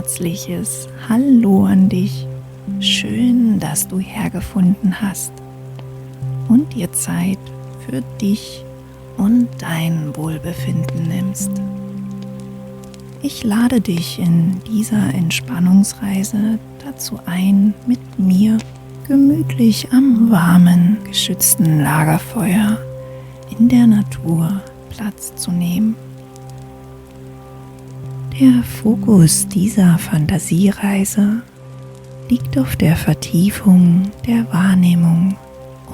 herzliches Hallo an dich. Schön, dass du hergefunden hast und dir Zeit für dich und dein Wohlbefinden nimmst. Ich lade dich in dieser Entspannungsreise dazu ein, mit mir gemütlich am warmen, geschützten Lagerfeuer in der Natur Platz zu nehmen. Der Fokus dieser Fantasiereise liegt auf der Vertiefung der Wahrnehmung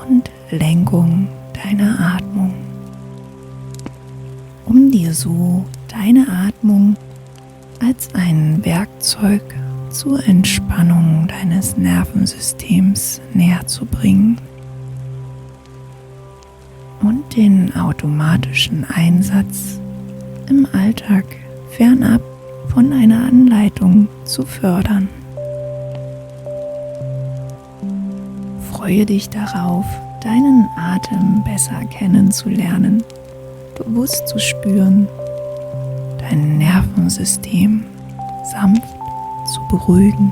und Lenkung deiner Atmung, um dir so deine Atmung als ein Werkzeug zur Entspannung deines Nervensystems näher zu bringen und den automatischen Einsatz im Alltag fernab von einer Anleitung zu fördern. Freue dich darauf, deinen Atem besser kennenzulernen, bewusst zu spüren, dein Nervensystem sanft zu beruhigen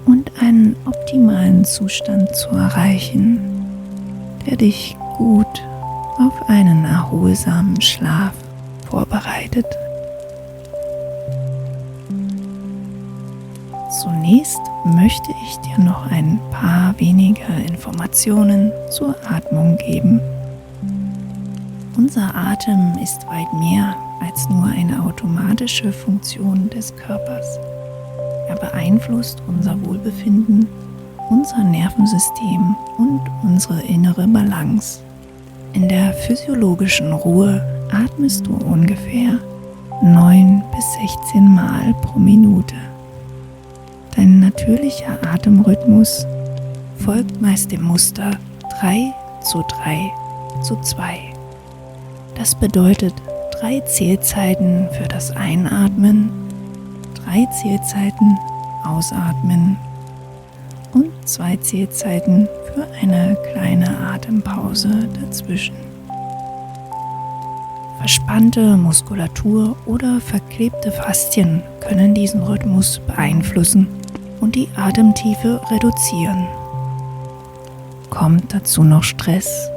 und einen optimalen Zustand zu erreichen, der dich gut auf einen erholsamen Schlaf vorbereitet. Zunächst möchte ich dir noch ein paar wenige Informationen zur Atmung geben. Unser Atem ist weit mehr als nur eine automatische Funktion des Körpers. Er beeinflusst unser Wohlbefinden, unser Nervensystem und unsere innere Balance. In der physiologischen Ruhe atmest du ungefähr 9 bis 16 Mal pro Minute. Dein natürlicher Atemrhythmus folgt meist dem Muster 3:3:2. Das bedeutet 3 Zählzeiten für das Einatmen, 3 Zählzeiten Ausatmen und 2 Zählzeiten für eine kleine Atempause dazwischen. Verspannte Muskulatur oder verklebte Faszien können diesen Rhythmus beeinflussen und die Atemtiefe reduzieren. Kommt dazu noch Stress,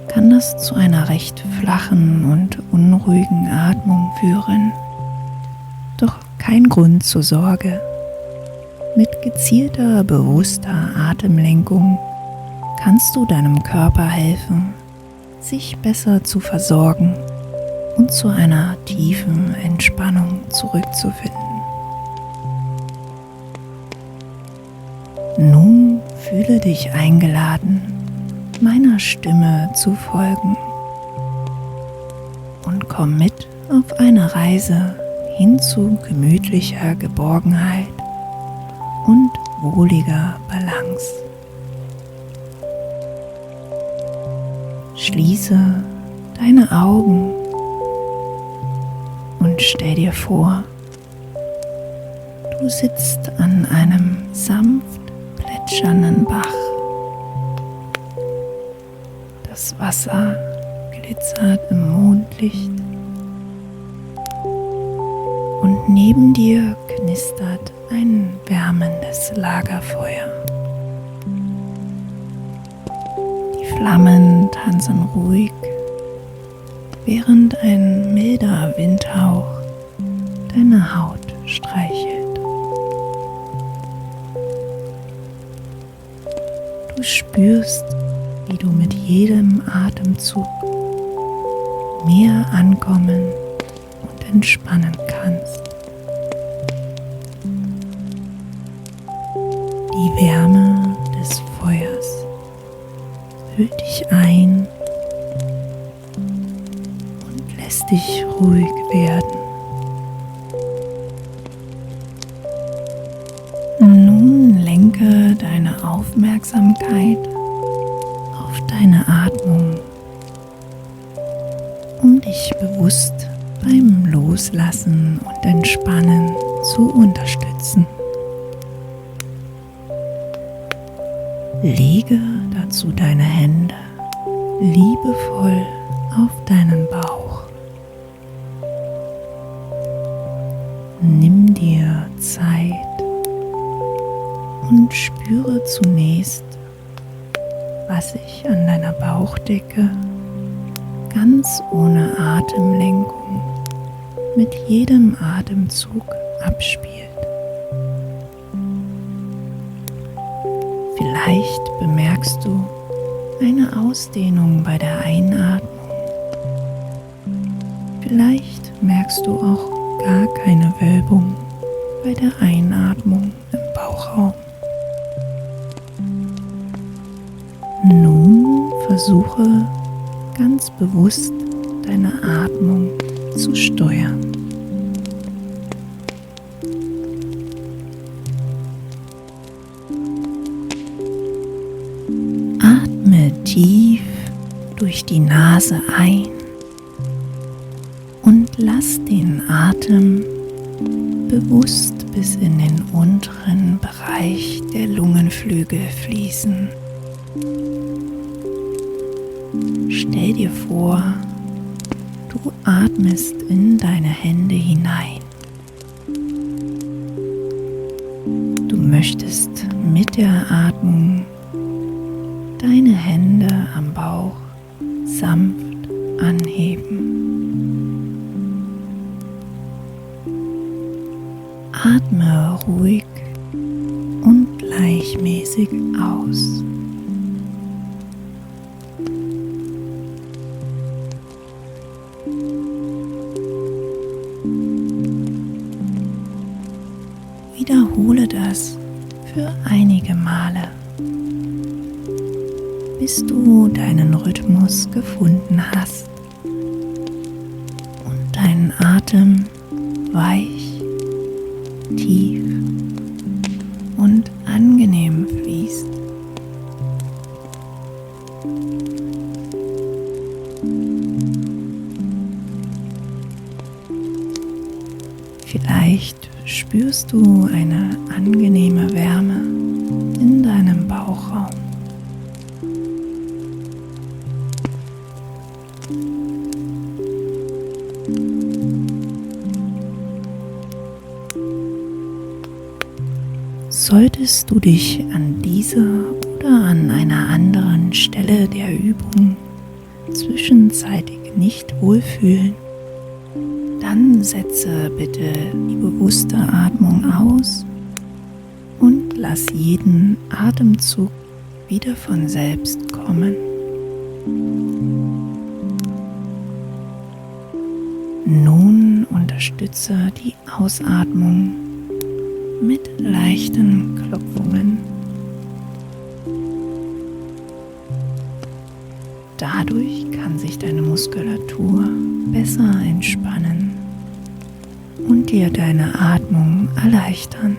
kann das zu einer recht flachen und unruhigen Atmung führen. Doch kein Grund zur Sorge. Mit gezielter, bewusster Atemlenkung kannst du deinem Körper helfen, sich besser zu versorgen und zu einer tiefen Entspannung zurückzufinden. Nun fühle dich eingeladen, meiner Stimme zu folgen und komm mit auf eine Reise hin zu gemütlicher Geborgenheit und wohliger Balance. Schließe deine Augen und stell dir vor, du sitzt an einem sanft plätschernden Bach. Das Wasser glitzert im Mondlicht und neben dir knistert ein wärmendes Lagerfeuer. Die Flammen tanzen ruhig, während ein milder Windhauch deine Haut streichelt. Du spürst, wie du mit jedem Atemzug mehr ankommen und entspannen kannst. Die Wärme des Feuers hüllt dich ein und lässt dich ruhig werden. Nun lenke deine Aufmerksamkeit auf deine Atmung, um dich bewusst beim Loslassen und Entspannen zu unterstützen. Lege dazu deine Hände liebevoll auf deinen Bauch. Nimm dir Zeit und spüre zunächst, was sich an deiner Bauchdecke ganz ohne Atemlenkung mit jedem Atemzug abspielt. Vielleicht bemerkst du eine Ausdehnung bei der Einatmung. Vielleicht merkst du auch gar keine Wölbung bei der Einatmung im Bauchraum. Nun versuche ganz bewusst deine Atmung zu steuern. Atme tief durch die Nase ein und lass den Atem bewusst bis in den unteren Bereich der Lungenflügel fließen. Stell dir vor, du atmest in deine Hände hinein. Du möchtest mit der Atmung deine Hände am Bauch sanft anheben. Atme ruhig und gleichmäßig aus. Wiederhole das für einige Male, bis du deinen Rhythmus gefunden hast und dein Atem weich, tief und angenehm fließt. Vielleicht spürst du eine angenehme Wärme in deinem Bauchraum. Solltest du dich an dieser oder an einer anderen Stelle der Übung zwischenzeitlich nicht wohlfühlen, dann setze bitte die bewusste Atmung aus und lass jeden Atemzug wieder von selbst kommen. Nun unterstütze die Ausatmung mit leichten Klopfungen. Dadurch kann sich deine Muskulatur besser entspannen und dir deine Atmung erleichtern.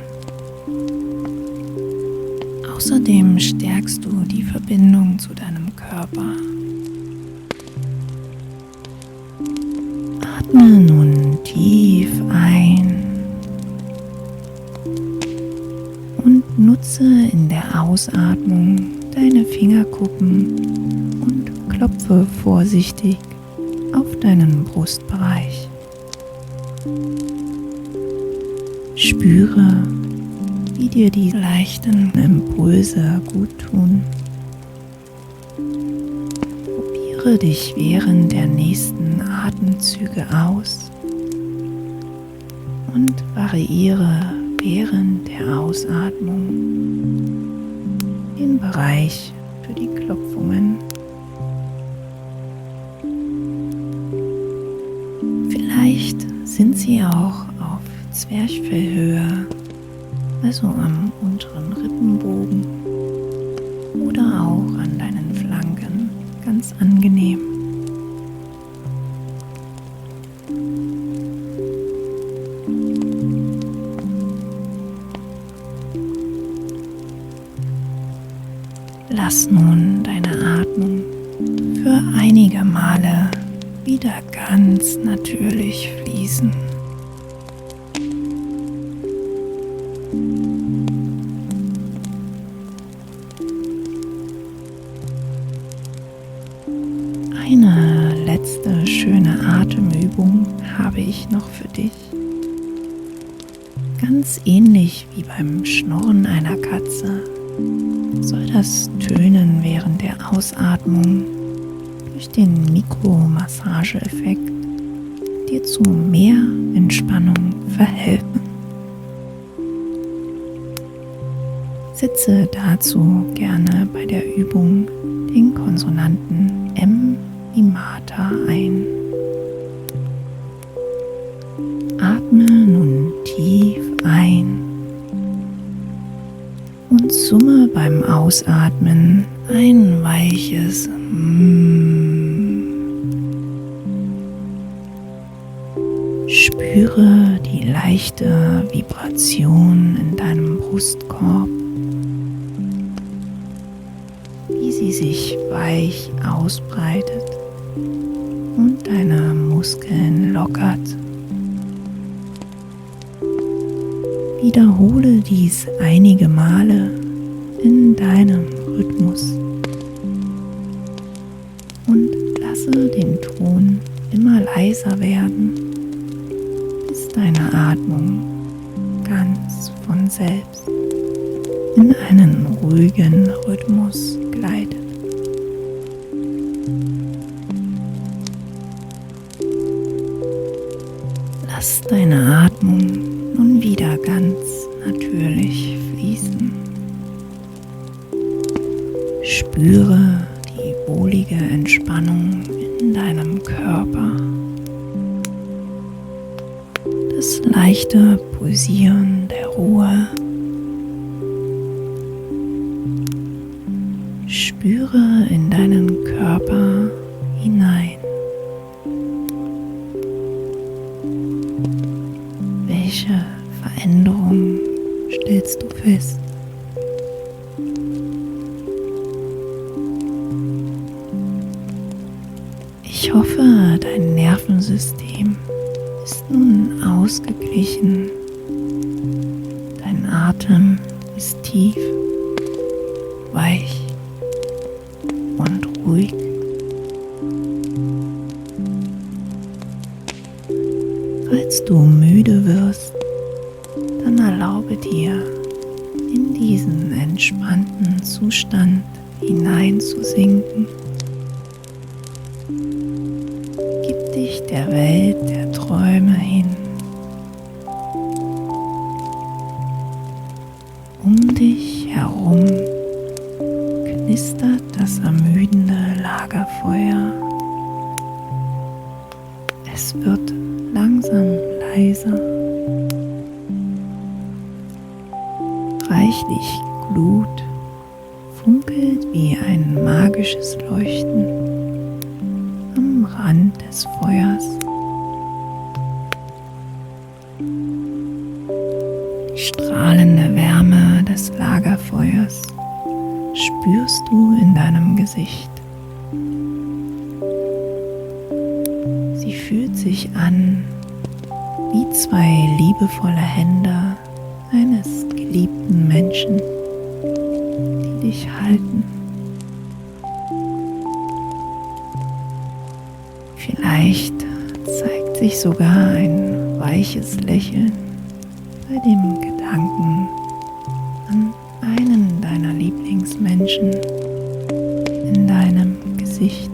Außerdem stärkst du die Verbindung zu deinem Körper. Atme nun tief ein und nutze in der Ausatmung deine Fingerkuppen und klopfe vorsichtig auf deinen Brustbereich. Spüre, wie dir die leichten Impulse gut tun. Probiere dich während der nächsten Atemzüge aus und variiere während der Ausatmung den Bereich für die Klopfungen. Vielleicht sind sie auch auf Zwerchfellhöhe, also am unteren Rippenbogen oder auch an deinen Flanken, ganz angenehm. Lass nun deine Atmung für einige Male wieder ganz natürlich fließen. Eine letzte schöne Atemübung habe ich noch für dich. Ganz ähnlich wie beim Schnurren einer Katze soll das Tönen während der Ausatmung durch den Mikromassageeffekt dir zu mehr Entspannung verhelfen. Setze dazu gerne bei der Übung den Konsonanten M wie Martha ein. Atme nun tief ein und summe beim Ausatmen ein weiches Spüre die leichte Vibration in deinem Brustkorb, wie sie sich weich ausbreitet und deine Muskeln lockert. Wiederhole dies einige Male in deinem Rhythmus und lasse den Ton immer leiser werden, bis deine Atmung ganz von selbst in einen ruhigen Rhythmus gleitet. Lass deine Atmung nun wieder ganz natürlich fließen. Spüre die wohlige Entspannung in deinem Körper, das leichte Pulsieren der Ruhe. Spüre in deinen Körper hinein. Welche Veränderungen stellst du fest? Ich hoffe, dein Nervensystem ist nun ausgeglichen. Dein Atem ist tief, weich und ruhig. Falls du müde wirst, dann erlaube dir, in diesen entspannten Zustand hineinzusinken. Gib dich der Welt der Träume hin. Um dich herum knistert das ermüdende Lagerfeuer. Es wird langsam leiser. Reichlich Glut funkelt wie ein magisches Leuchten am Rand des Feuers. Die strahlende Wärme des Lagerfeuers spürst du in deinem Gesicht. Sie fühlt sich an wie zwei liebevolle Hände eines geliebten Menschen, die dich halten. Vielleicht zeigt sich sogar ein weiches Lächeln bei dem Gedanken an einen deiner Lieblingsmenschen in deinem Gesicht.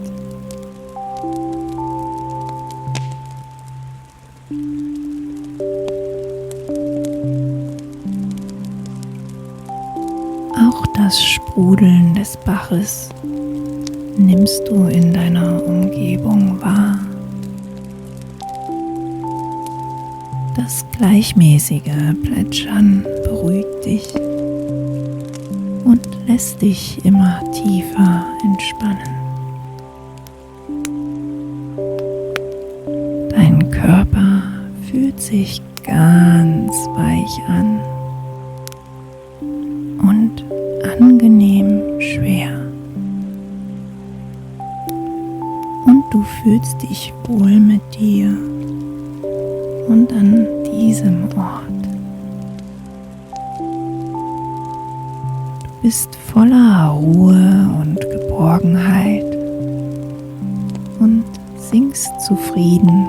Auch das Sprudeln des Baches nimmst du in deiner Umgebung wahr. Das gleichmäßige Plätschern beruhigt dich und lässt dich immer tiefer entspannen. Dein Körper fühlt sich ganz weich an und angenehm schwer. Und du fühlst dich wohl mit dir und an diesem Ort. Du bist voller Ruhe und Geborgenheit und sinkst zufrieden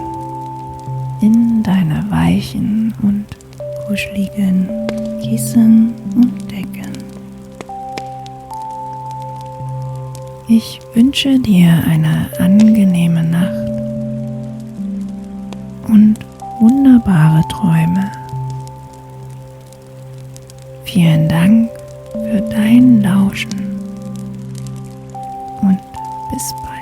in deine weichen und kuscheligen Kissen und Decken. Ich wünsche dir eine angenehme Nacht und wunderbare Träume. Vielen Dank für dein Lauschen und bis bald.